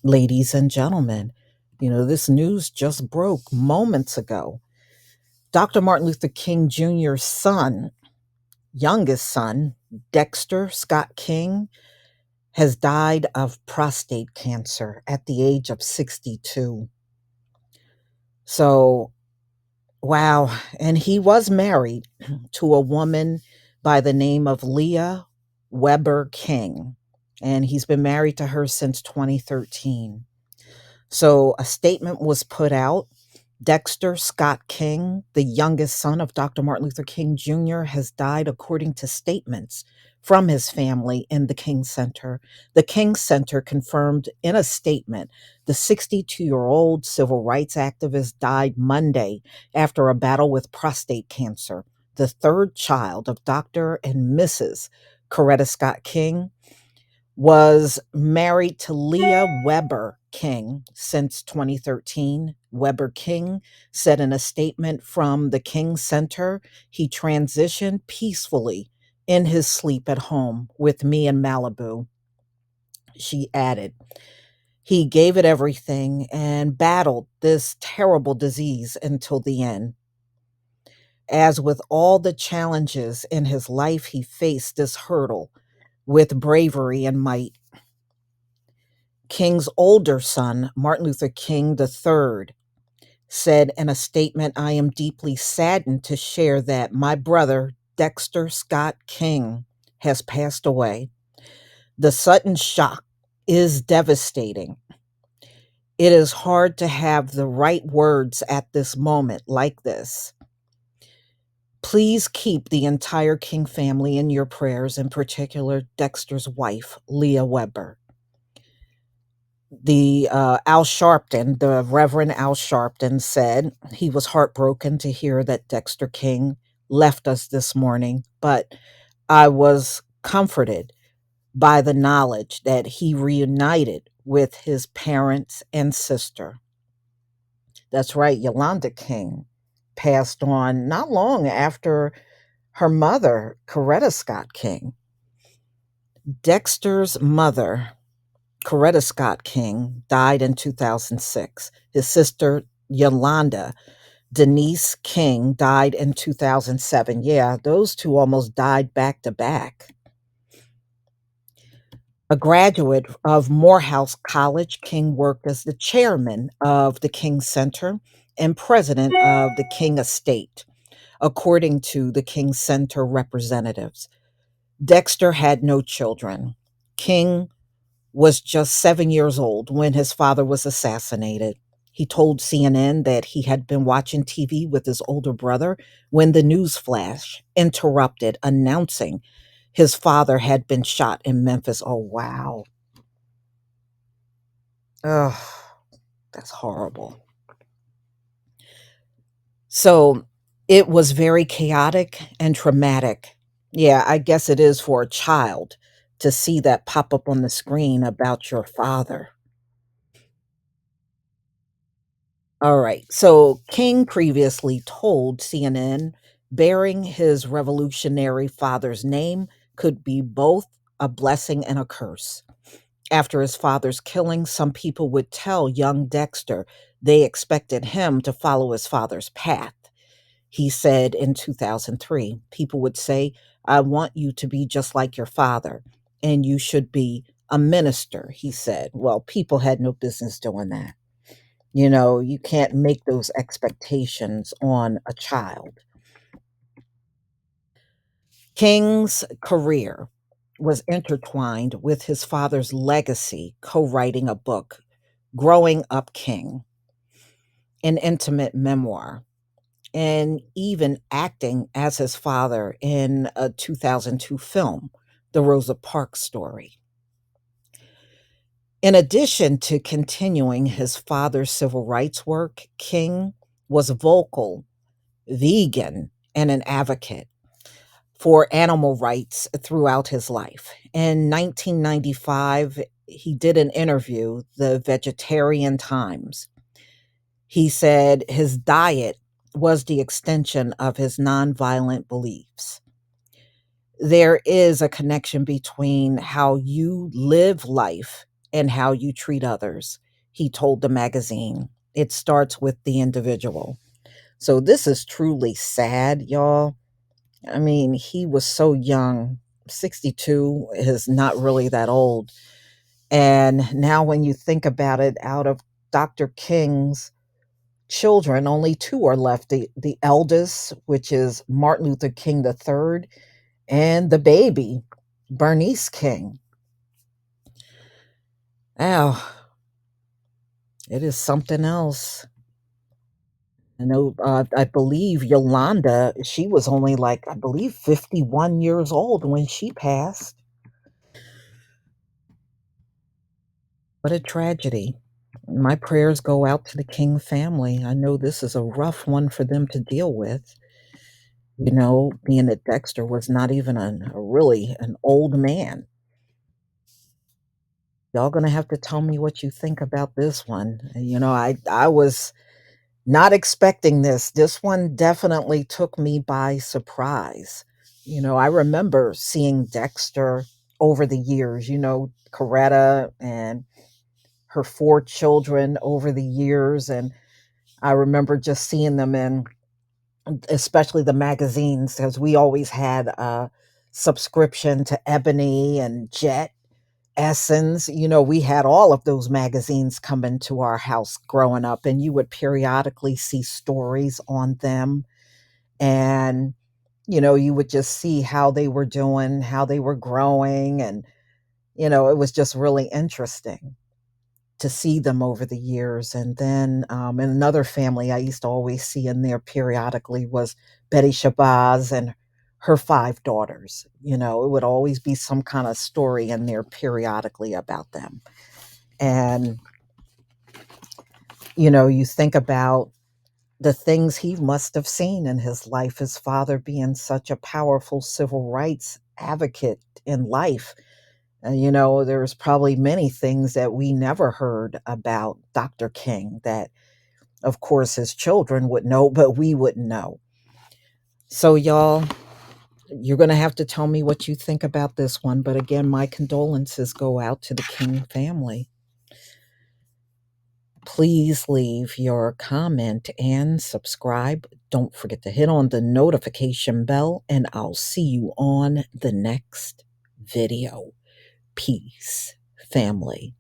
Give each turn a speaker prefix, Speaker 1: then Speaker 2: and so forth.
Speaker 1: Ladies and gentlemen, this news just broke moments ago. Dr. Martin Luther King Jr.'s son, youngest son, Dexter Scott King, has died of prostate cancer at the age of 62. So, wow. And he was married to a woman by the name of Leah Weber King. And he's been married to her since 2013. So a statement was put out. Dexter Scott King, the youngest son of Dr. Martin Luther King Jr., has died according to statements from his family in the King Center. The King Center confirmed in a statement the 62-year-old civil rights activist died Monday after a battle with prostate cancer, the third child of Dr. and Mrs. Coretta Scott King was married to Leah Weber King since 2013. Weber King said in a statement from the King Center, he transitioned peacefully in his sleep at home with me in Malibu. She added, he gave it everything and battled this terrible disease until the end. As with all the challenges in his life, he faced this hurdle with bravery and might. King's older son, Martin Luther King III, said in a statement, I am deeply saddened to share that my brother, Dexter Scott King, has passed away. The sudden shock is devastating. It is hard to have the right words at this moment like this. Please keep the entire King family in your prayers, in particular Dexter's wife, Leah Weber. The Reverend Al Sharpton said he was heartbroken to hear that Dexter King left us this morning, but I was comforted by the knowledge that he reunited with his parents and sister. That's right, Yolanda King passed on not long after her mother, Coretta Scott King. Dexter's mother, Coretta Scott King, died in 2006. His sister, Yolanda Denise King, died in 2007. Yeah, those two almost died back to back. A graduate of Morehouse College, King worked as the chairman of the King Center and president of the King Estate, according to the King Center representatives. Dexter had no children. King was just 7 years old when his father was assassinated. He told CNN that he had been watching TV with his older brother when the news flash interrupted, announcing his father had been shot in Memphis. Oh, wow. Ugh, that's horrible. So it was very chaotic and traumatic. Yeah, I guess it is for a child to see that pop up on the screen about your father. All right. So King previously told CNN bearing his revolutionary father's name could be both a blessing and a curse. After his father's killing, some people would tell young Dexter they expected him to follow his father's path. He said in 2003, people would say, I want you to be just like your father, and you should be a minister, he said. Well, people had no business doing that. You can't make those expectations on a child. King's career was intertwined with his father's legacy, co writing a book, Growing Up King, an intimate memoir, and even acting as his father in a 2002 film, The Rosa Parks Story. In addition to continuing his father's civil rights work, King was vocal, vegan, and an advocate for animal rights throughout his life. In 1995, he did an interview, the Vegetarian Times. He said his diet was the extension of his nonviolent beliefs. There is a connection between how you live life and how you treat others, he told the magazine. It starts with the individual. So this is truly sad, y'all. I mean, he was so young. 62 is not really that old. And now, when you think about it, out of Dr. King's children, only two are left, the eldest, which is Martin Luther King III, and the baby, Bernice King. Oh, it is something else. I know, I believe Yolanda, she was only like, I believe, 51 years old when she passed. What a tragedy. My prayers go out to the King family. I know this is a rough one for them to deal with. Being that Dexter was not even a really an old man. Y'all gonna have to tell me what you think about this one. I was not expecting this. This one definitely took me by surprise. I remember seeing Dexter over the years, Coretta and her four children over the years. And I remember just seeing them in, especially the magazines, because we always had a subscription to Ebony and Jet, Essence. We had all of those magazines come into our house growing up, and you would periodically see stories on them. And, you would just see how they were doing, how they were growing. And, it was just really interesting to see them over the years. And then in another family I used to always see in there periodically was Betty Shabazz and her five daughters. It would always be some kind of story in there periodically about them. And, you think about the things he must have seen in his life, his father being such a powerful civil rights advocate in life. And, there's probably many things that we never heard about Dr. King that, of course, his children would know, but we wouldn't know. So, y'all, you're going to have to tell me what you think about this one. But again, my condolences go out to the King family. Please leave your comment and subscribe. Don't forget to hit on the notification bell, and I'll see you on the next video. Peace, family.